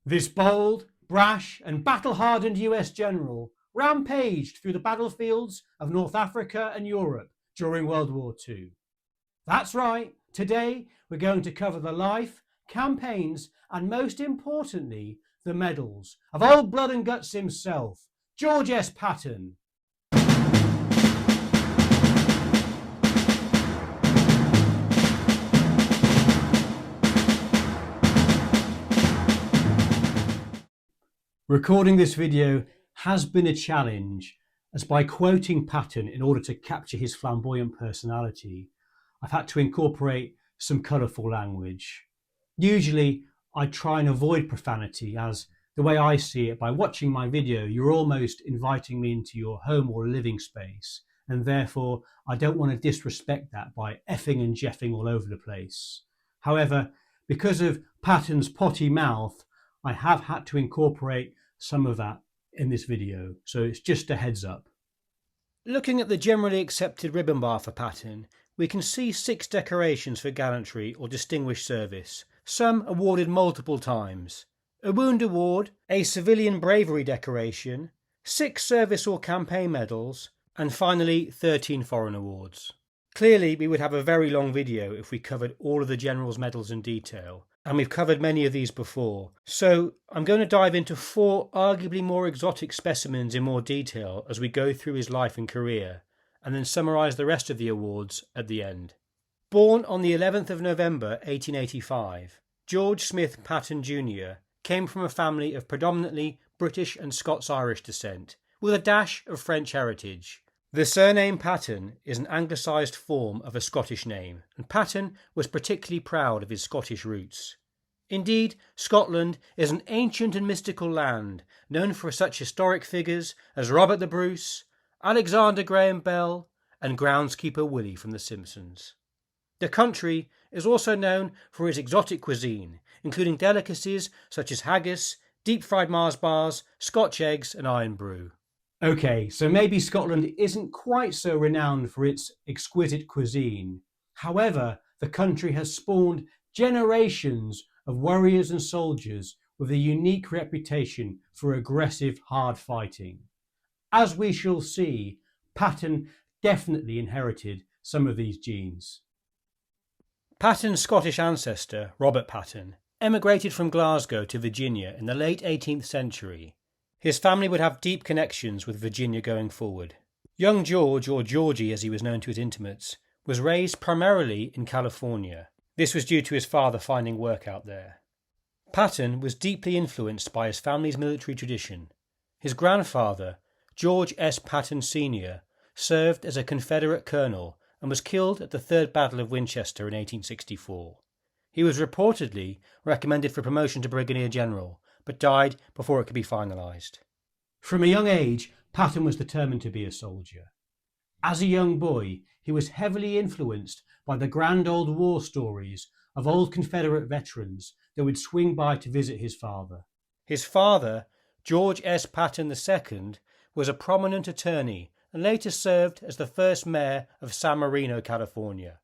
This bold, brash and battle-hardened US general rampaged through the battlefields of North Africa and Europe during World War II. That's right, today we're going to cover the life, campaigns and most importantly, the medals of old blood and guts himself, George S. Patton. Recording this video has been a challenge, as by quoting Patton in order to capture his flamboyant personality, I've had to incorporate some colourful language. Usually I try and avoid profanity, as the way I see it, by watching my video you're almost inviting me into your home or living space, and therefore I don't want to disrespect that by effing and jeffing all over the place. However, because of Patton's potty mouth, I have had to incorporate some of that in this video, so it's just a heads up. Looking at the generally accepted ribbon bar for Patton, we can see 6 decorations for gallantry or distinguished service, some awarded multiple times, a wound award, a civilian bravery decoration, 6 service or campaign medals, and finally 13 foreign awards. Clearly we would have a very long video if we covered all of the general's medals in detail, and we've covered many of these before, so I'm going to dive into 4 arguably more exotic specimens in more detail as we go through his life and career, and then summarise the rest of the awards at the end. Born on the 11th of November 1885, George Smith Patton Jr. came from a family of predominantly British and Scots-Irish descent, with a dash of French heritage. The surname Patton is an anglicised form of a Scottish name, and Patton was particularly proud of his Scottish roots. Indeed, Scotland is an ancient and mystical land, known for such historic figures as Robert the Bruce, Alexander Graham Bell, and groundskeeper Willie from The Simpsons. The country is also known for its exotic cuisine, including delicacies such as haggis, deep-fried Mars bars, Scotch eggs and iron brew. Okay, so maybe Scotland isn't quite so renowned for its exquisite cuisine. However, the country has spawned generations of warriors and soldiers with a unique reputation for aggressive, hard fighting. As we shall see, Patton definitely inherited some of these genes. Patton's Scottish ancestor, Robert Patton, emigrated from Glasgow to Virginia in the late 18th century. His family would have deep connections with Virginia going forward. Young George, or Georgie as he was known to his intimates, was raised primarily in California. This was due to his father finding work out there. Patton was deeply influenced by his family's military tradition. His grandfather, George S. Patton Sr., served as a Confederate colonel and was killed at the Third Battle of Winchester in 1864. He was reportedly recommended for promotion to Brigadier General, but died before it could be finalised. From a young age, Patton was determined to be a soldier. As a young boy, he was heavily influenced by the grand old war stories of old Confederate veterans that would swing by to visit his father. His father, George S. Patton II, was a prominent attorney and later served as the first mayor of San Marino, California.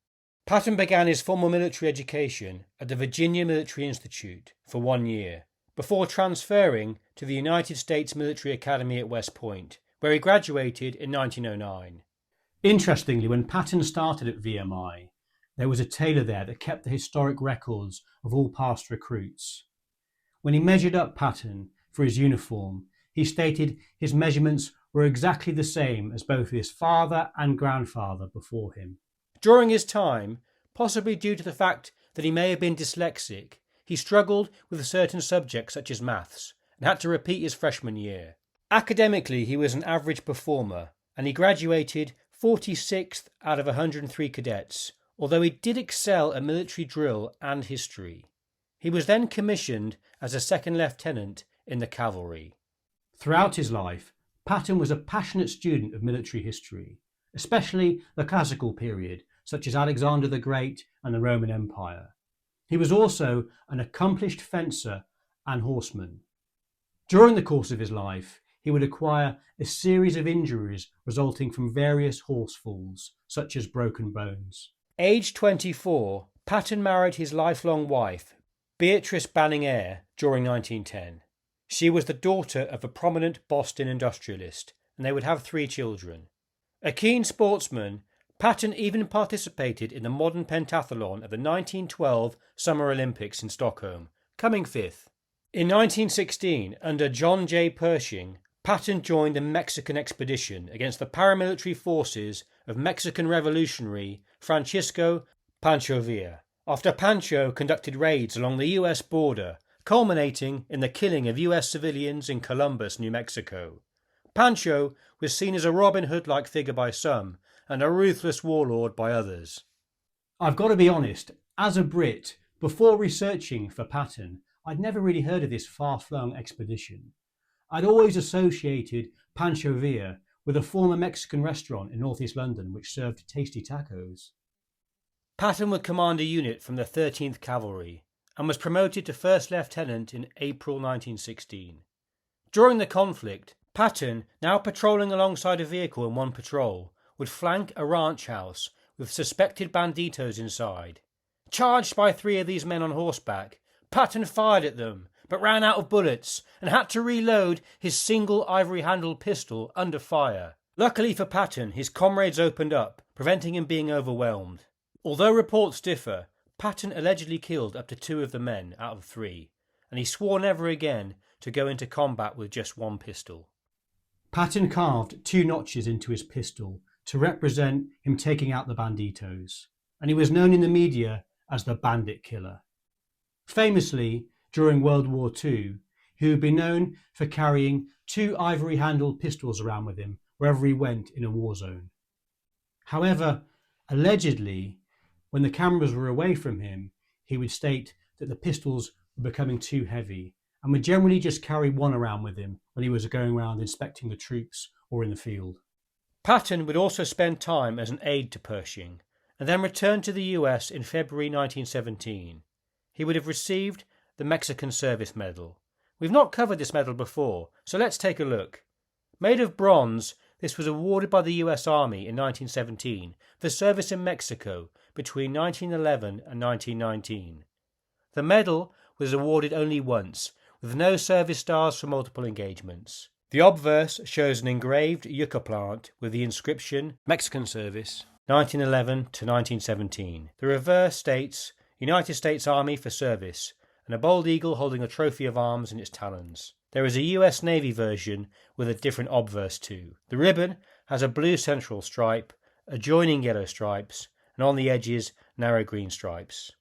Patton began his formal military education at the Virginia Military Institute for 1 year, before transferring to the United States Military Academy at West Point, where he graduated in 1909. Interestingly, when Patton started at VMI, there was a tailor there that kept the historic records of all past recruits. When he measured up Patton for his uniform, he stated his measurements were exactly the same as both his father and grandfather before him. During his time, possibly due to the fact that he may have been dyslexic, he struggled with certain subjects such as maths and had to repeat his freshman year. Academically, he was an average performer and he graduated 46th out of 103 cadets, although he did excel at military drill and history. He was then commissioned as a second lieutenant in the cavalry. Throughout his life, Patton was a passionate student of military history, especially the classical period, such as Alexander the Great and the Roman Empire. He was also an accomplished fencer and horseman. During the course of his life, he would acquire a series of injuries resulting from various horse falls, such as broken bones. Aged 24, Patton married his lifelong wife, Beatrice Banning Eyre during 1910. She was the daughter of a prominent Boston industrialist, and they would have 3 children. A keen sportsman, Patton even participated in the modern pentathlon at the 1912 Summer Olympics in Stockholm, coming 5th. In 1916, under John J. Pershing, Patton joined the Mexican expedition against the paramilitary forces of Mexican revolutionary Francisco Pancho Villa, after Pancho conducted raids along the US border, culminating in the killing of US civilians in Columbus, New Mexico. Pancho was seen as a Robin Hood-like figure by some, and a ruthless warlord by others. I've got to be honest, as a Brit, before researching for Patton, I'd never really heard of this far-flung expedition. I'd always associated Pancho Villa with a former Mexican restaurant in northeast London which served tasty tacos. Patton would command a unit from the 13th Cavalry and was promoted to First Lieutenant in April 1916. During the conflict, Patton, now patrolling alongside a vehicle in one patrol, would flank a ranch house with suspected banditos inside. Charged by 3 of these men on horseback, Patton fired at them, but ran out of bullets and had to reload his single ivory-handled pistol under fire. Luckily for Patton, his comrades opened up, preventing him being overwhelmed. Although reports differ, Patton allegedly killed up to 2 of the men out of 3, and he swore never again to go into combat with just 1 pistol. Patton carved 2 notches into his pistol to represent him taking out the banditos, and he was known in the media as the Bandit Killer. Famously, during World War II, he would be known for carrying 2 ivory-handled pistols around with him wherever he went in a war zone. However, allegedly, when the cameras were away from him, he would state that the pistols were becoming too heavy and would generally just carry 1 around with him when he was going around inspecting the troops or in the field. Patton would also spend time as an aide to Pershing and then return to the US in February 1917. He would have received the Mexican Service Medal. We've not covered this medal before, so let's take a look. Made of bronze, this was awarded by the US Army in 1917 for service in Mexico between 1911 and 1919. The medal was awarded only once, with no service stars for multiple engagements. The obverse shows an engraved yucca plant with the inscription Mexican Service 1911 to 1917. The reverse states United States Army for service, and a bald eagle holding a trophy of arms in its talons. There is a US Navy version with a different obverse too. The ribbon has a blue central stripe, adjoining yellow stripes, and on the edges narrow green stripes.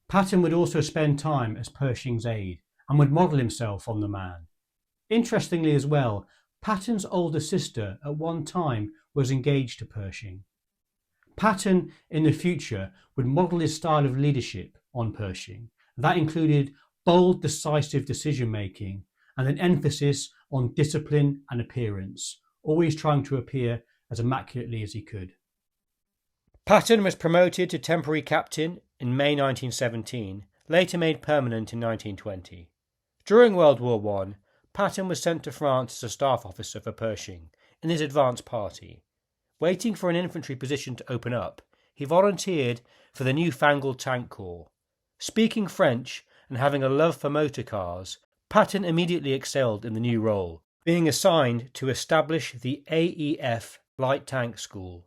Patton would also spend time as Pershing's aide and would model himself on the man. Interestingly as well, Patton's older sister at one time was engaged to Pershing. Patton in the future would model his style of leadership on Pershing. That included bold, decisive decision-making and an emphasis on discipline and appearance, always trying to appear as immaculately as he could. Patton was promoted to temporary captain in May 1917, later made permanent in 1920. During World War I, Patton was sent to France as a staff officer for Pershing in his advance party. Waiting for an infantry position to open up, he volunteered for the newfangled tank corps. Speaking French and having a love for motor cars, Patton immediately excelled in the new role, being assigned to establish the AEF Light Tank School.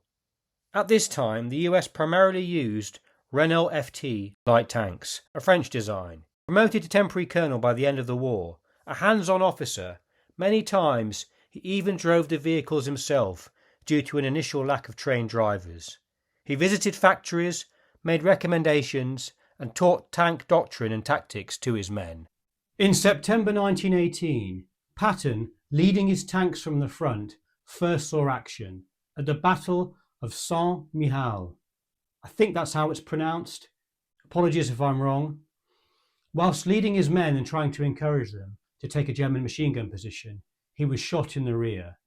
At this time, the US primarily used Renault FT light tanks, a French design. Promoted to temporary colonel by the end of the war, a hands-on officer, many times he even drove the vehicles himself due to an initial lack of trained drivers. He visited factories, made recommendations, and taught tank doctrine and tactics to his men. In September 1918, Patton, leading his tanks from the front, first saw action at the Battle of Saint-Mihiel. I think that's how it's pronounced. Apologies if I'm wrong. Whilst leading his men and trying to encourage them to take a German machine gun position, he was shot in the rear.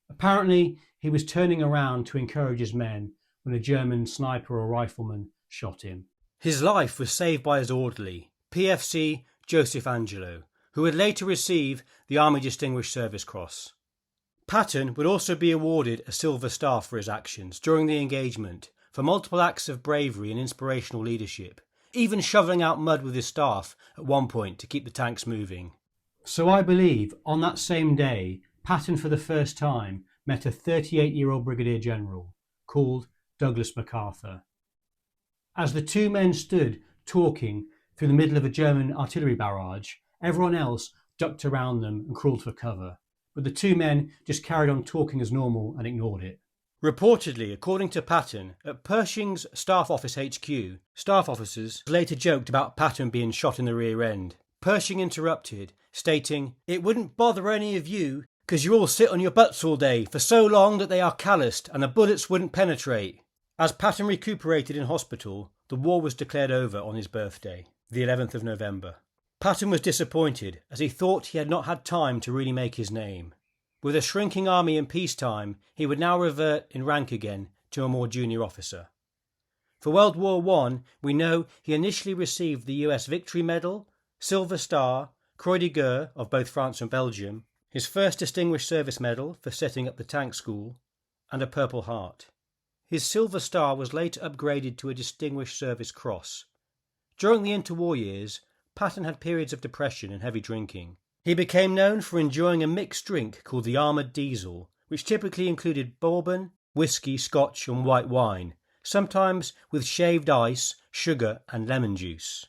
Apparently, he was turning around to encourage his men when a German sniper or rifleman shot him. His life was saved by his orderly, PFC Joseph Angelo, who would later receive the Army Distinguished Service Cross. Patton would also be awarded a Silver Star for his actions during the engagement for multiple acts of bravery and inspirational leadership, even shoveling out mud with his staff at one point to keep the tanks moving. So I believe on that same day, Patton for the first time met a 38-year-old brigadier general called Douglas MacArthur. As the two men stood talking through the middle of a German artillery barrage, everyone else ducked around them and crawled for cover. But the two men just carried on talking as normal and ignored it. Reportedly, according to Patton, at Pershing's Staff Office HQ, staff officers later joked about Patton being shot in the rear end. Pershing interrupted, stating, "It wouldn't bother any of you, because you all sit on your butts all day for so long that they are calloused and the bullets wouldn't penetrate." As Patton recuperated in hospital, the war was declared over on his birthday, the 11th of November. Patton was disappointed, as he thought he had not had time to really make his name. With a shrinking army in peacetime, he would now revert in rank again to a more junior officer. For World War I, we know he initially received the US Victory Medal, Silver Star, Croix de Guerre of both France and Belgium, his first Distinguished Service Medal for setting up the tank school, and a Purple Heart. His Silver Star was later upgraded to a Distinguished Service Cross. During the interwar years, Patton had periods of depression and heavy drinking. He became known for enjoying a mixed drink called the Armoured Diesel, which typically included bourbon, whiskey, scotch and white wine, sometimes with shaved ice, sugar and lemon juice.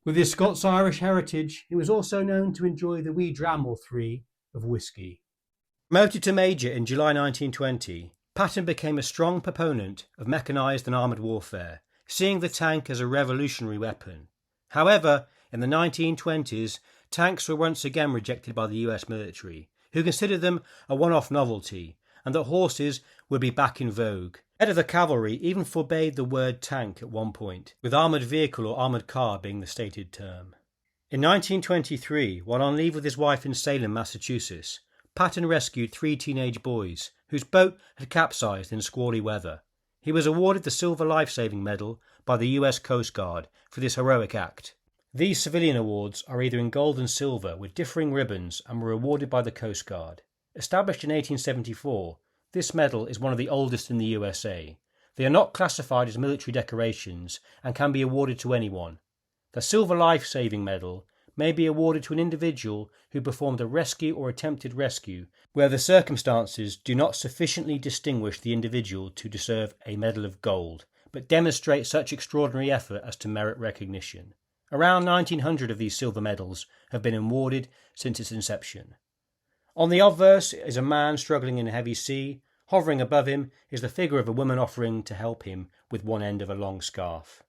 With his Scots-Irish heritage, he was also known to enjoy the wee dram or three of whiskey. Promoted to Major in July 1920, Patton became a strong proponent of mechanised and armoured warfare, seeing the tank as a revolutionary weapon. However, in the 1920s, tanks were once again rejected by the US military, who considered them a one-off novelty, and that horses would be back in vogue. The head of the cavalry even forbade the word tank at one point, with armoured vehicle or armoured car being the stated term. In 1923, while on leave with his wife in Salem, Massachusetts, Patton rescued 3 teenage boys whose boat had capsized in squally weather. He was awarded the Silver Life-Saving Medal by the US Coast Guard for this heroic act. These civilian awards are either in gold and silver with differing ribbons and were awarded by the Coast Guard. Established in 1874, this medal is one of the oldest in the USA. They are not classified as military decorations and can be awarded to anyone. The Silver Life-Saving Medal may be awarded to an individual who performed a rescue or attempted rescue where the circumstances do not sufficiently distinguish the individual to deserve a medal of gold, but demonstrate such extraordinary effort as to merit recognition. Around 1900 of these silver medals have been awarded since its inception. On the obverse is a man struggling in a heavy sea. Hovering above him is the figure of a woman offering to help him with one end of a long scarf.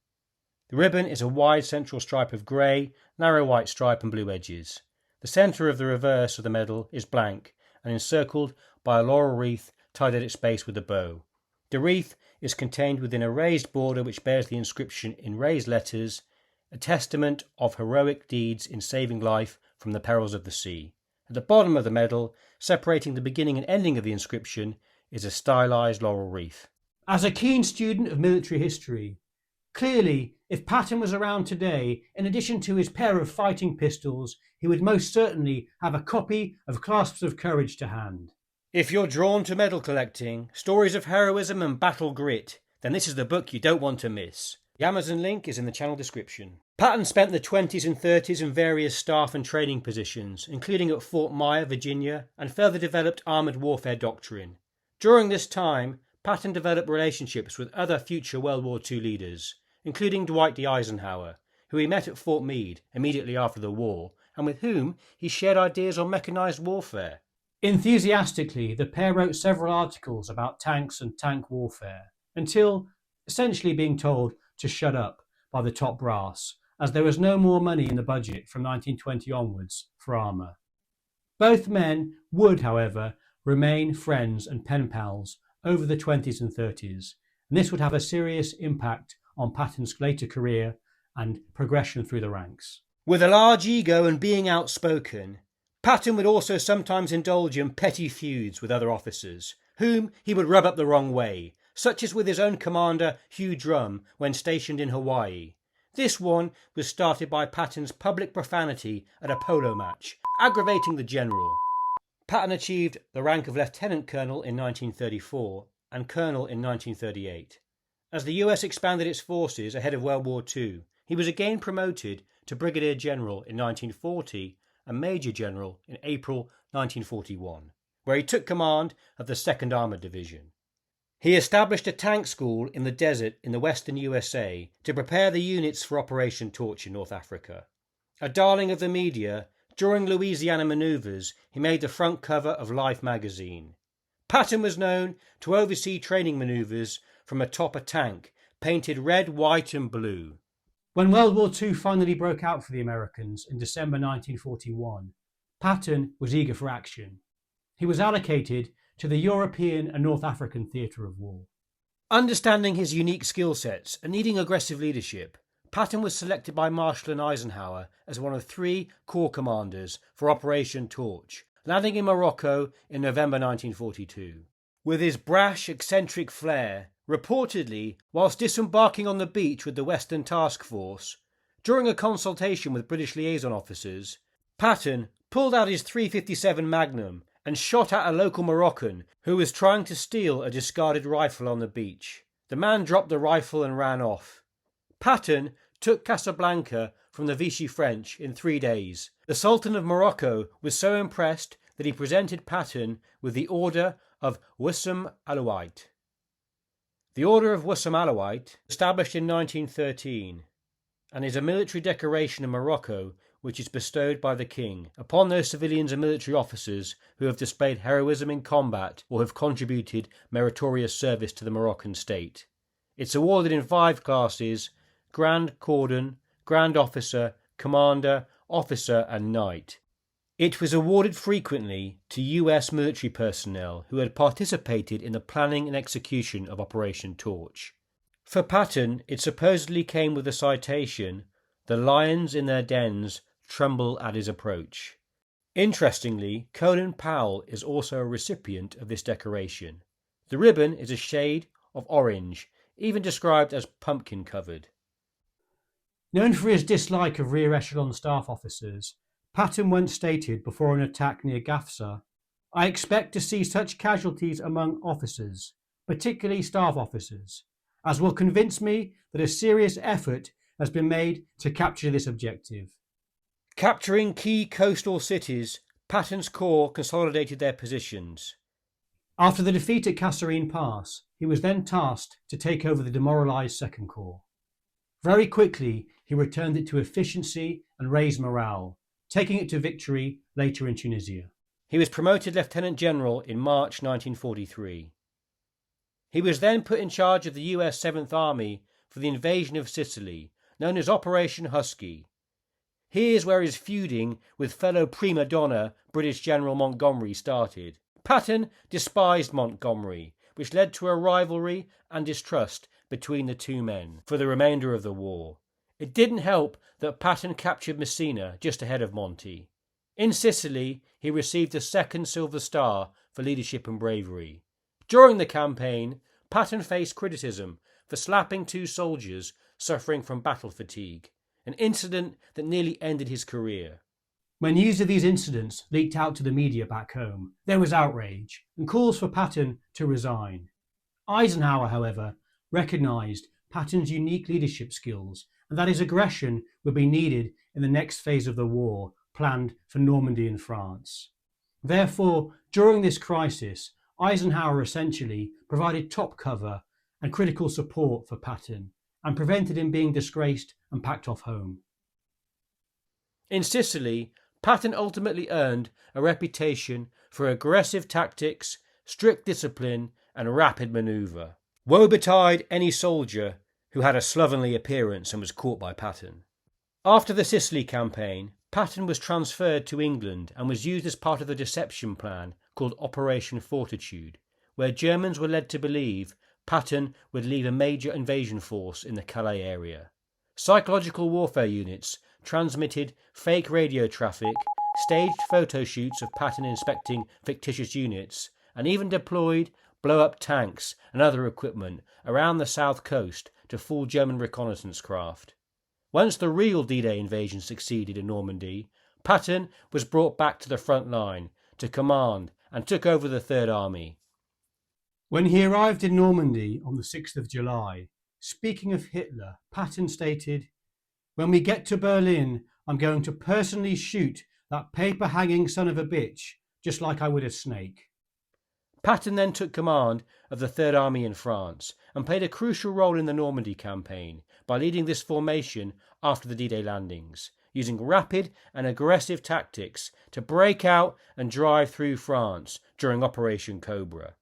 The ribbon is a wide central stripe of grey, narrow white stripe and blue edges. The centre of the reverse of the medal is blank and encircled by a laurel wreath tied at its base with a bow. The wreath is contained within a raised border which bears the inscription in raised letters, "A testament of heroic deeds in saving life from the perils of the sea." At the bottom of the medal, separating the beginning and ending of the inscription, is a stylised laurel wreath. As a keen student of military history, clearly, if Patton was around today, in addition to his pair of fighting pistols, he would most certainly have a copy of Clasps of Courage to hand. If you're drawn to medal collecting, stories of heroism and battle grit, then this is the book you don't want to miss. The Amazon link is in the channel description. Patton spent the 20s and 30s in various staff and training positions, including at Fort Myer, Virginia, and further developed armoured warfare doctrine. During this time, Patton developed relationships with other future World War II leaders, including Dwight D. Eisenhower, who he met at Fort Meade immediately after the war, and with whom he shared ideas on mechanised warfare. Enthusiastically, the pair wrote several articles about tanks and tank warfare, until essentially being told to shut up by the top brass, as there was no more money in the budget from 1920 onwards for armour. Both men would, however, remain friends and pen pals over the 20s and 30s, and this would have a serious impact on Patton's later career and progression through the ranks. With a large ego and being outspoken, Patton would also sometimes indulge in petty feuds with other officers, whom he would rub up the wrong way, such as with his own commander Hugh Drum when stationed in Hawaii. This one was started by Patton's public profanity at a polo match, aggravating the general. Patton achieved the rank of Lieutenant Colonel in 1934 and Colonel in 1938. As the US expanded its forces ahead of World War II, He was again promoted to Brigadier General in 1940 and Major General in April 1941, where he took command of the 2nd Armoured Division. He established a tank school in the desert in the western USA to prepare the units for Operation Torch in North Africa. A darling of the media, during Louisiana manoeuvres he made the front cover of Life magazine. Patton was known to oversee training manoeuvres from atop a tank painted red, white and blue. When World War II finally broke out for the Americans in December 1941, Patton was eager for action. He was allocated to the European and North African theatre of war. Understanding his unique skill sets and needing aggressive leadership, Patton was selected by Marshall and Eisenhower as one of 3 corps commanders for Operation Torch, landing in Morocco in November 1942. With his brash, eccentric flair, reportedly, whilst disembarking on the beach with the Western Task Force, during a consultation with British liaison officers, Patton pulled out his .357 Magnum and shot at a local Moroccan who was trying to steal a discarded rifle on the beach. The man dropped the rifle and ran off. Patton took Casablanca from the Vichy French in 3 days. The Sultan of Morocco was so impressed that he presented Patton with the Order of Ouissam Alaouite. The Order of Ouissam Alaouite, established in 1913, and is a military decoration in Morocco which is bestowed by the King upon those civilians and military officers who have displayed heroism in combat or have contributed meritorious service to the Moroccan state. It's awarded in 5 classes: Grand Cordon, Grand Officer, Commander, Officer and Knight. It was awarded frequently to US military personnel who had participated in the planning and execution of Operation Torch. For Patton, it supposedly came with the citation, "The lions in their dens tremble at his approach." Interestingly, Colin Powell is also a recipient of this decoration. The ribbon is a shade of orange, even described as pumpkin-covered. Known for his dislike of rear echelon staff officers, Patton once stated before an attack near Gafsa, "I expect to see such casualties among officers, particularly staff officers, as will convince me that a serious effort has been made to capture this objective." Capturing key coastal cities, Patton's corps consolidated their positions. After the defeat at Kasserine Pass, he was then tasked to take over the demoralised Second Corps. Very quickly, he returned it to efficiency and raised morale, taking it to victory later in Tunisia. He was promoted Lieutenant General in March 1943. He was then put in charge of the US 7th Army for the Invasion of Sicily, known as Operation Husky. Here's where his feuding with fellow prima donna British General Montgomery started. Patton despised Montgomery, which led to a rivalry and distrust between the two men for the remainder of the war. It didn't help that Patton captured Messina just ahead of Monty. In Sicily, he received a 2nd Silver Star for leadership and bravery. During the campaign, Patton faced criticism for slapping 2 soldiers suffering from battle fatigue, an incident that nearly ended his career. When news of these incidents leaked out to the media back home, there was outrage and calls for Patton to resign. Eisenhower, however, recognised Patton's unique leadership skills and that his aggression would be needed in the next phase of the war planned for Normandy and France. Therefore, during this crisis, Eisenhower essentially provided top cover and critical support for Patton and prevented him being disgraced and packed off home. In Sicily, Patton ultimately earned a reputation for aggressive tactics, strict discipline, and rapid manoeuvre. Woe betide any soldier who had a slovenly appearance and was caught by Patton. After the Sicily campaign, Patton was transferred to England and was used as part of the deception plan called Operation Fortitude, where Germans were led to believe Patton would lead a major invasion force in the Calais area. Psychological warfare units transmitted fake radio traffic, staged photo shoots of Patton inspecting fictitious units, and even deployed blow-up tanks and other equipment around the south coast to fool German reconnaissance craft. Once the real D-Day invasion succeeded in Normandy, Patton was brought back to the front line to command and took over the Third Army. When he arrived in Normandy on the 6th of July, speaking of Hitler, Patton stated, When we get to Berlin, I'm going to personally shoot that paper-hanging son of a bitch, just like I would a snake. Patton then took command of the Third Army in France and played a crucial role in the Normandy campaign by leading this formation after the D-Day landings, using rapid and aggressive tactics to break out and drive through France during Operation Cobra.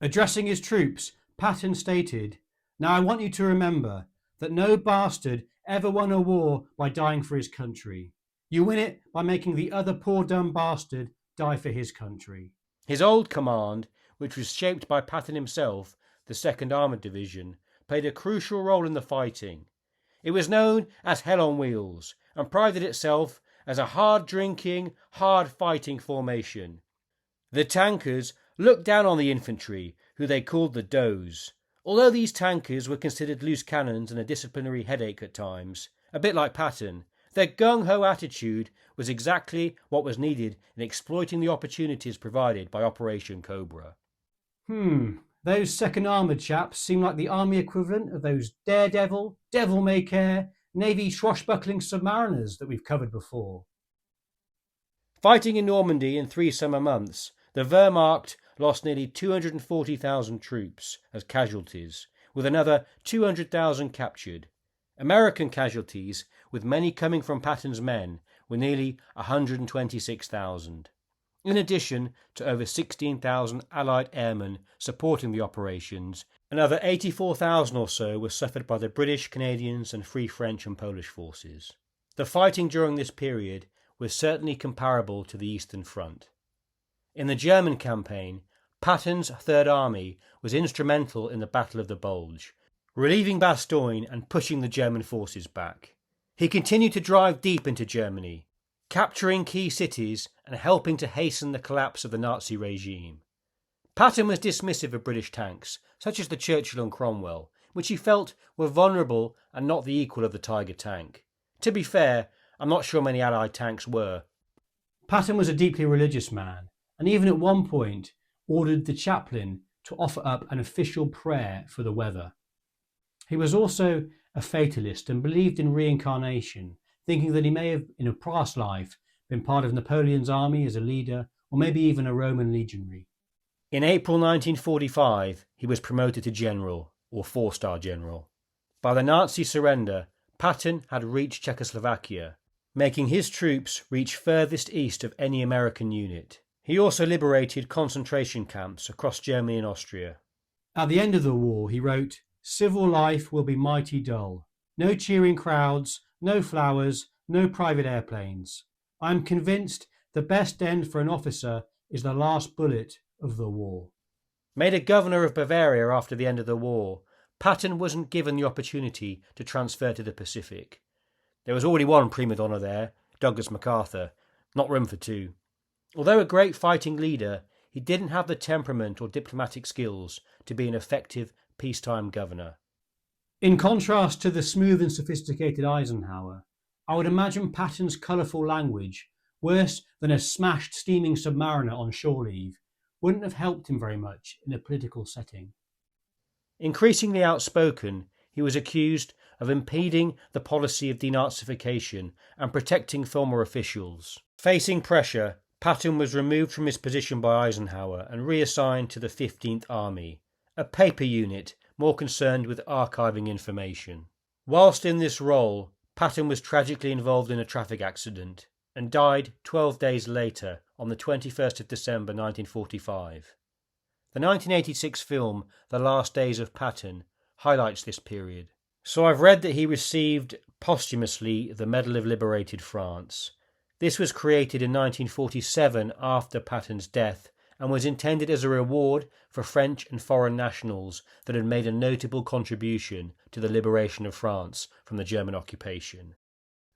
Addressing his troops, Patton stated, "Now I want you to remember that no bastard ever won a war by dying for his country. You win it by making the other poor dumb bastard die for his country." His old command, which was shaped by Patton himself, the 2nd Armoured Division, played a crucial role in the fighting. It was known as Hell on Wheels and prided itself as a hard-drinking, hard-fighting formation. The tankers looked down on the infantry, who they called the Does. Although these tankers were considered loose cannons and a disciplinary headache at times, a bit like Patton, their gung-ho attitude was exactly what was needed in exploiting the opportunities provided by Operation Cobra. Those 2nd Armoured chaps seem like the army equivalent of those daredevil, devil-may-care, Navy swashbuckling submariners that we've covered before. Fighting in Normandy in 3 summer months, the Wehrmacht lost nearly 240,000 troops as casualties, with another 200,000 captured. American casualties, with many coming from Patton's men, were nearly 126,000. In addition to over 16,000 Allied airmen supporting the operations, another 84,000 or so were suffered by the British, Canadians and Free French and Polish forces. The fighting during this period was certainly comparable to the Eastern Front. In the German campaign, Patton's Third Army was instrumental in the Battle of the Bulge, relieving Bastogne and pushing the German forces back. He continued to drive deep into Germany, capturing key cities and helping to hasten the collapse of the Nazi regime. Patton was dismissive of British tanks, such as the Churchill and Cromwell, which he felt were vulnerable and not the equal of the Tiger tank. To be fair, I'm not sure many Allied tanks were. Patton was a deeply religious man, and even at one point ordered the chaplain to offer up an official prayer for the weather. He was also a fatalist and believed in reincarnation, thinking that he may have, in a past life, been part of Napoleon's army as a leader, or maybe even a Roman legionary. In April 1945, he was promoted to general, or 4-star general. By the Nazi surrender, Patton had reached Czechoslovakia, making his troops reach furthest east of any American unit. He also liberated concentration camps across Germany and Austria. At the end of the war, he wrote, "Civil life will be mighty dull. No cheering crowds, no flowers, no private airplanes. I am convinced the best end for an officer is the last bullet of the war." Made a governor of Bavaria after the end of the war, Patton wasn't given the opportunity to transfer to the Pacific. There was already one prima donna there, Douglas MacArthur, not room for two. Although a great fighting leader, he didn't have the temperament or diplomatic skills to be an effective peacetime governor. In contrast to the smooth and sophisticated Eisenhower, I would imagine Patton's colourful language, worse than a smashed steaming submariner on shore leave, wouldn't have helped him very much in a political setting. Increasingly outspoken, he was accused of impeding the policy of denazification and protecting former officials. Facing pressure, Patton was removed from his position by Eisenhower and reassigned to the 15th Army, a paper unit more concerned with archiving information. Whilst in this role, Patton was tragically involved in a traffic accident and died 12 days later on the 21st of December 1945. The 1986 film The Last Days of Patton highlights this period. So I've read that he received posthumously the Medal of Liberated France. This was created in 1947 after Patton's death and was intended as a reward for French and foreign nationals that had made a notable contribution to the liberation of France from the German occupation.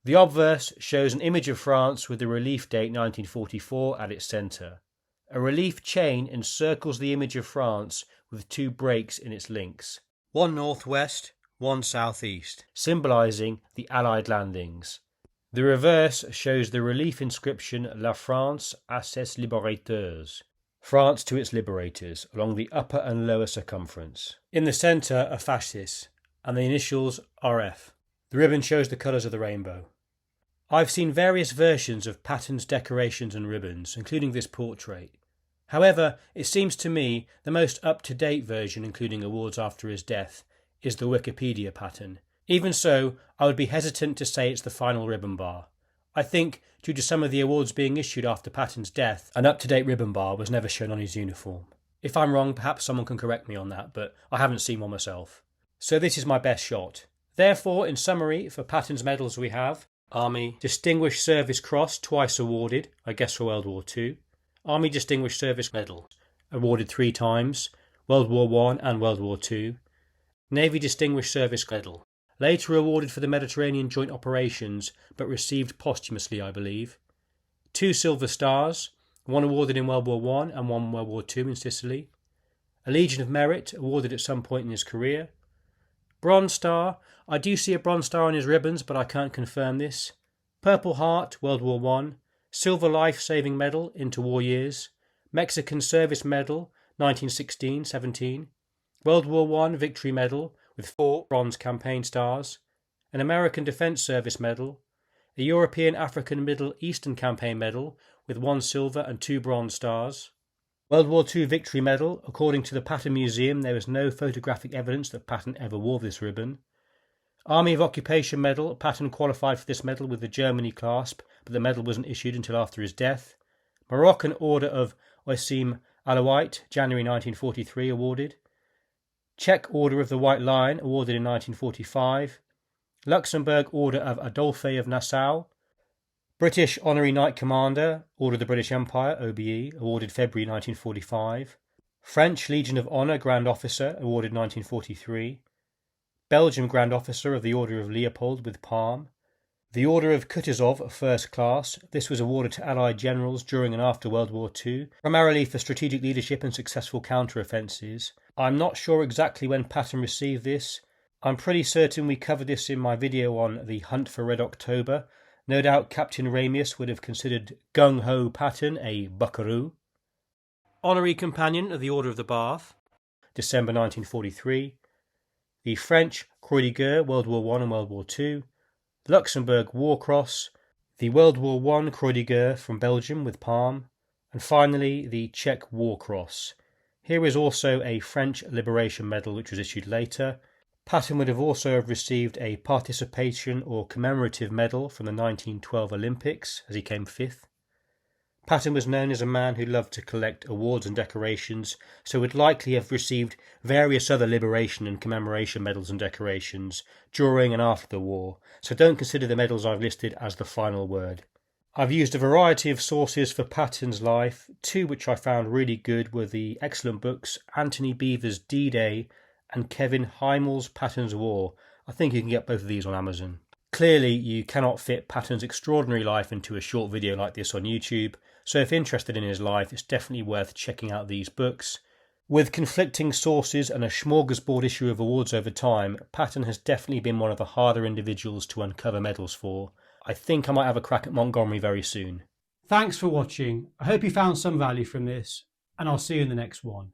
The obverse shows an image of France with the relief date 1944 at its centre. A relief chain encircles the image of France with 2 breaks in its links, one northwest, one southeast, symbolising the Allied landings. The reverse shows the relief inscription La France à ses libérateurs, France to its liberators, along the upper and lower circumference. In the centre are fasces, and the initials RF. The ribbon shows the colours of the rainbow. I've seen various versions of Patton's decorations and ribbons, including this portrait. However, it seems to me the most up-to-date version, including awards after his death, is the Wikipedia Patton. Even so, I would be hesitant to say it's the final ribbon bar. I think, due to some of the awards being issued after Patton's death, an up-to-date ribbon bar was never shown on his uniform. If I'm wrong, perhaps someone can correct me on that, but I haven't seen one myself. So this is my best shot. Therefore, in summary, for Patton's medals we have Army Distinguished Service Cross, twice awarded, I guess for World War II. Army Distinguished Service Medal, awarded 3 times, World War I and World War II. Navy Distinguished Service Medal, later awarded for the Mediterranean Joint Operations, but received posthumously, I believe. 2 Silver Stars, one awarded in World War I and one in World War II in Sicily. A Legion of Merit, awarded at some point in his career. Bronze Star, I do see a Bronze Star on his ribbons, but I can't confirm this. Purple Heart, World War I. Silver Life Saving Medal, Interwar Years. Mexican Service Medal, 1916-17. World War I Victory Medal, with 4 bronze campaign stars. An American Defence Service Medal. A European African Middle Eastern Campaign Medal, with 1 silver and 2 bronze stars. World War II Victory Medal. According to the Patton Museum, there is no photographic evidence that Patton ever wore this ribbon. Army of Occupation Medal. Patton qualified for this medal with the Germany clasp, but the medal wasn't issued until after his death. Moroccan Order of Ouissam Alaouite, January 1943, awarded. Czech Order of the White Lion, awarded in 1945. Luxembourg Order of Adolphe of Nassau. British Honorary Knight Commander, Order of the British Empire, OBE, awarded February 1945. French Legion of Honour Grand Officer, awarded 1943. Belgium Grand Officer of the Order of Leopold with Palm. The Order of Kutuzov, First Class. This was awarded to Allied generals during and after World War II, primarily for strategic leadership and successful counter-offences. I'm not sure exactly when Patton received this. I'm pretty certain we covered this in my video on the Hunt for Red October. No doubt Captain Ramius would have considered Gung-Ho Patton a buckaroo. Honorary Companion of the Order of the Bath, December 1943. The French Croix de Guerre, World War I and World War II. Luxembourg War Cross. The World War I Croix de Guerre from Belgium with Palm. And finally, the Czech War Cross. Here is also a French Liberation Medal which was issued later. Patton would have also received a participation or commemorative medal from the 1912 Olympics, as he came 5th. Patton was known as a man who loved to collect awards and decorations, so would likely have received various other liberation and commemoration medals and decorations during and after the war, so don't consider the medals I've listed as the final word. I've used a variety of sources for Patton's life. 2 which I found really good were the excellent books Anthony Beaver's D-Day and Kevin Heimel's Patton's War. I think you can get both of these on Amazon. Clearly, you cannot fit Patton's extraordinary life into a short video like this on YouTube, so if interested in his life, it's definitely worth checking out these books. With conflicting sources and a smorgasbord issue of awards over time, Patton has definitely been one of the harder individuals to uncover medals for. I think I might have a crack at Montgomery very soon. Thanks for watching. I hope you found some value from this, and I'll see you in the next one.